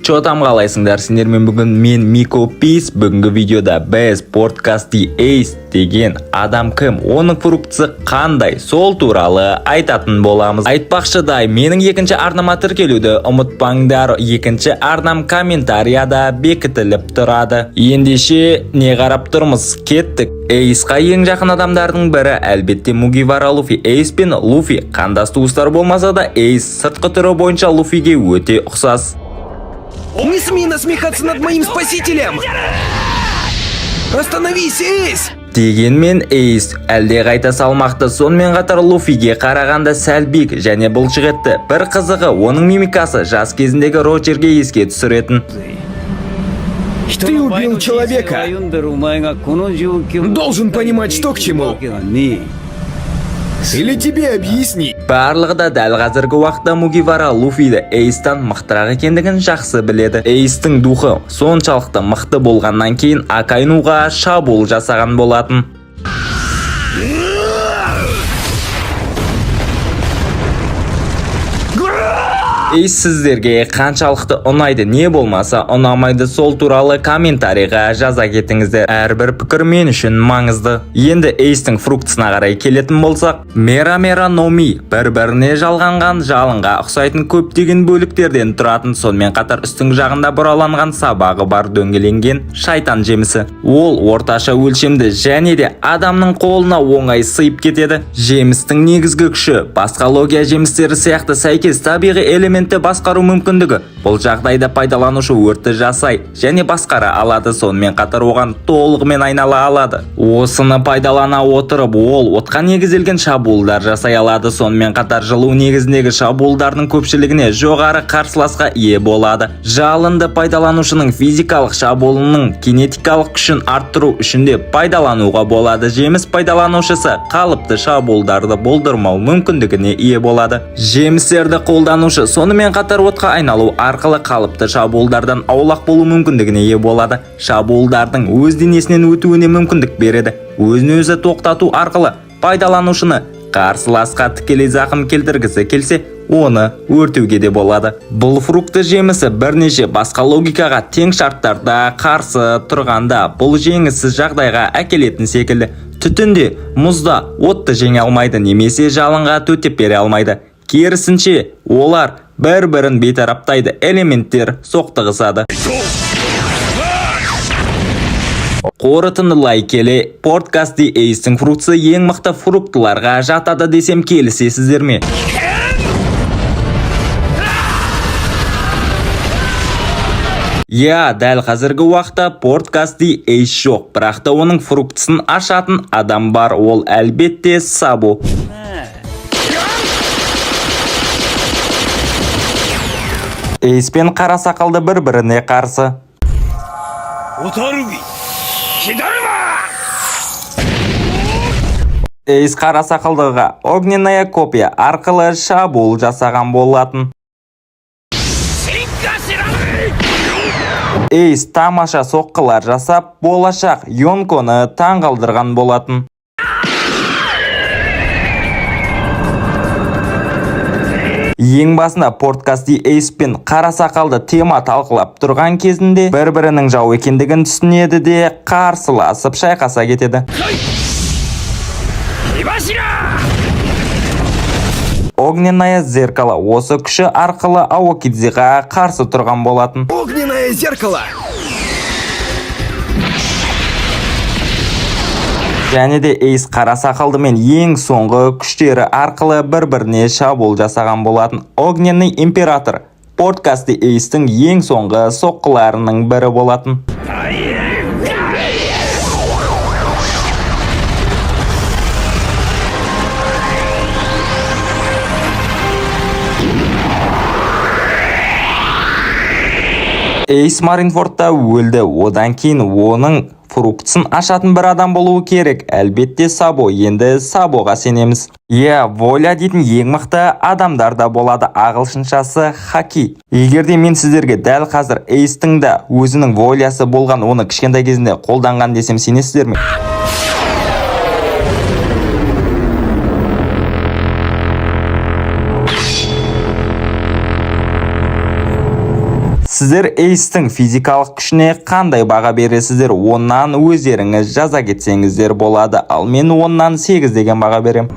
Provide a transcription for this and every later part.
Чо там қалайсыңдар? Сендермен бүгін мен Мико Пис. Бүгінгі видеода біз Podcasty Ace деген адам кім, оның функциясы қандай, сол туралы айтатын боламыз. Айтпақшыдай, менің екінші арнама тіркелуді ұмытпаңдар. Екінші арнам комментарияда бекітіліп тұрады. Ендеше не қарап тұрмыз? Кеттік. Эйсқа ең жақын адамдардың бірі әлбетте Мугивара Луфи. Эйс пен Луфи қандас туыстар болмаса да, Эйс сыртқы түрі бойынша Луфиге өте ұқсас. Не смей насмехаться над моим спасителем! Остановись, Эйс! Дегенмен Эйс әлде қайта салмақты, сонымен қатар Луфиге қарағанда сәл биік және бұлшық етті. Bir қызығы, оның мимикасы жас кезіндегі Роджерге еске түсіретін. Ты убил человека. Должен понимать, что к чему. Или тебе объяснить? Барлығы да дәл қазіргі уақытта Мугивара Луфиді Эйстан мықтырақ екендігін жақсы біледі. Эйстің духы соншалықты мықты болғаннан кейін Акайнуға шабуыл жасаған болатын. Эйс сіздерге қаншалықты ұнайды, не болмаса ұнамайды, сол туралы комментарийға жаза кетіңіздер. Әрбір пікір мен үшін маңызды. Енді Эйстің функциясына қарай келетін болсақ, Мера Номи бір-біріне жалғанған жалынға ұқсайтын көптеген бөліктерден тұратын, сонымен қатар үстің жағында бұраланған сабағы бар дөңгеленген шайтан жемісі. Ол орташа өлшемді және де адамның қолына оңай сыйып кетеді. Жемістің негізгі күші басқа логия жемістері сияқты сәйкес табиғи элемент басқару мүмкіндігі. Бұл жағдайда пайдаланушы өртті жасай және басқара алады, сонымен қатар оған толығымен айнала алады. Осыны пайдалана отырып, ол отқа негізделген шабуылдар жасай алады, сонымен қатар жылу негізіндегі шабуылдардың көпшілігіне жоғары қарсыласқа ие болады. Жалынды пайдаланушының физикалық шабуылының кинетикалық күшін арттыру үшін де пайдалануға болады. Жеміс пайдаланушысы қалыпты шабуылдарды болдырмау мүмкіндігіне ие болады. Жемістерді қолданушы сонымен қатар отқа айналу арқылы қалыпты шабуылдардан аулақ болу мүмкіндігіне ие болады. Шабуылдардың өз денесінен өтуіне мүмкіндік береді. Өзін өзі тоқтату арқылы пайдаланушыны қарсыласқа тікелей зақым келтіргісі келсе, оны өртеуге де болады. Бұл фрукты жемісі бірнеше басқа логикаға тең шарттарда қарсы тұрғанда бұл жеңіссіз жағдайға әкелетін секілді. Түтінде, мұзда отты жеңе алмайды немесе жалынға төтеп бере алмайды. Керісінше, олар бір-бірін бейтараптайды, элементтер соқтығысады. Қорытындылай келе, Podcasty Ace'тің функциясы ең мықты фруктыларға жатады десем келісесіздер ме? Я, дәл қазіргі уақытта Podcasty Ace жоқ, бірақ та оның функциясын ашатын адам бар, ол әлбетте Сабо. Эйс пен қара сақалды бір-біріне қарсы. Эйс қара сақалдыға огненная копия арқылы шабуыл жасаған болатын. Эйс тамаша соққылар жасап, болашақ Йонконы таңғалдырған болатын. Ең басында Podcasty Ace пен қара сақалды тема талқылап тұрған кезінде бір-бірінің жау екендігін түсінеді де қарсыласып шайқаса кетеді. Огненное зеркало осы күші арқылы Аокидзиға қарсы тұрған болатын. Огненное зеркало! Және де Эйс қара сақалдымен ең соңғы күштері арқылы бір-біріне шабуыл жасаған болатын. Огненный император Podcasty Ace'тің ең соңғы соққыларының бірі болатын. Эйс Маринфордта өлді, одан кейін оның функциясын ашатын бір адам болуы керек. Әлбетте Сабо. Енді Сабоға сенеміз. Воля дейтін ең мықты адамдар да болады. Ағылшыншасы Хаки. Егерде мен сіздерге дәл қазір Эйстің да өзінің волясы болған, оны кішкентай кезінде қолданған десем сенесіздер ме? Сіздер Эйстің физикалық күшіне қандай баға бересіздер? Оннан өздеріңіз жаза кетсеңіздер болады. Ал мен оннан 8 деген баға берем.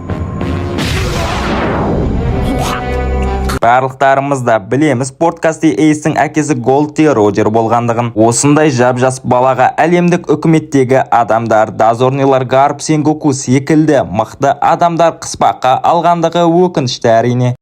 Барлықтарымыз да білеміз, спорткасти Эйстің әкесі Голди Роджер болғандығын. Осындай жап-жас балаға әлемдік үкіметтегі адамдар, дозорнилар, Гарп Сенгоку секілді мықты адамдар қыспаққа алғандығы өкінішті әрине.